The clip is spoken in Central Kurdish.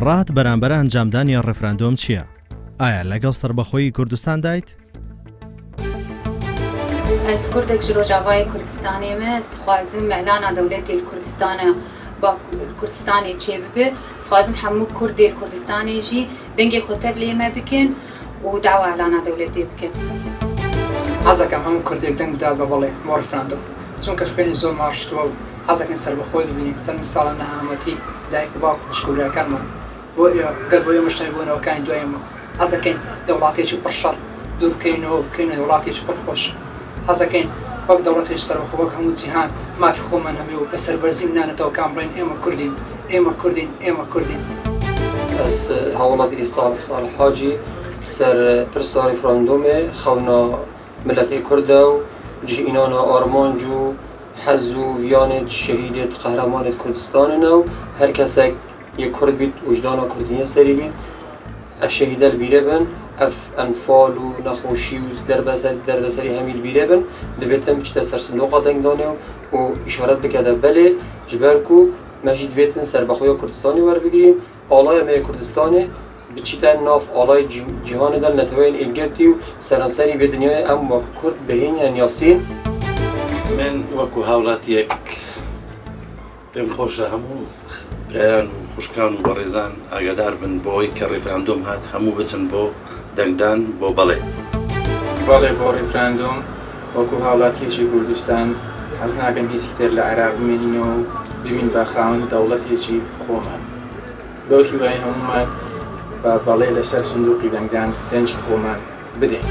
ڕات بەرامبەر ئەنجامدانی ڕێفراندۆم چییە؟ ئایا لەگەڵ سەربەخۆیی کوردستان دایت؟ از کردێک ji Rojavayê Kurdistanê me ez dixwazim melana dewletê li Kurdistanê ba Kurdistanê çê bibe dixwazim hemû Kurdê li Kurdistanê jî dengê xwe tev lê me bikin û dawa elana dewletê bikin. حەزەکەم هەموو کردێک دەنگ بدات بە بەڵێ بۆ ڕێفراندۆم چونکە خوێنی زۆر ماڕشتووە و حەزەکەین سەربەخۆی ببینیم چەندین ساڵە نەهامەتی دایک و باوک و خوشکەوریەکانمان بۆ گەر بۆ ئێمە شتەوەکانی دوایەمە حەزەکەین لە وڵاتێکی پڕشەڕ دوور بکەینەوە بکەینە وڵاتێکی پڕخۆش حەزەکەین وەک دەوڵەتێکی سەربەخۆ وەک هەموو جیهان مافی خۆمان هەبێ و بەسەر بەرزی نانێتەوە کامڕێن ئێمە کوردین ئێمە کوردین ئێمە کوردین. از هەوڵەتی ئیساق ساڵح حاجی سەر پرسا ڕێفراندۆمێ خەونە ملەتی کوردە و جیئینانە ئارمانج و حەز و ڤیانێت شەهیدێت قەهرەمانێت کوردستانێنە و هەر کەسێک یەک کورد بیت وجدانە کوردینیە سەری بیت ئەف شەهیدە بیرە بن ئەف ئەنفال و نەخۆشی و دەربەسەری هەمی بیرە بن دەبێتە بچتە سەر سندۆقا دەنگدانێ و ئیشارەت بکەدە بەلێ ژبەرک و مەژی دەبێتن سەربەخۆیە کوردستانی وەربگرین ئاڵایە مەیە کوردستانێ بچیتە ناف ئاڵای جیهانێدا نەتەوەین ئیلگرتی و سەرانسەری بێ دنیای ئەم وەکو کورد بەهێنیان یاسین. من وەکو هاوڵاتیەک پێم خۆشە هەموو برایان و خوشکان و بەڕێزان ئاگادار بن بۆ ئەوەی کە ڕێفراندۆم هات هەموو بچن بۆ دەنگدان بۆ بەڵێ بۆ ڕێفراندۆم وەکو هاوڵاتیەکی کوردستان حەز ناکەم هیچی تر لە عێراق بمێنینەوە و ببین بە خاوەن دەوڵەتێکی خۆمان بۆکی وای هەمومان بە بەڵێ لەسەر سندوقی دەنگدان دەنجی خۆمان بدەین.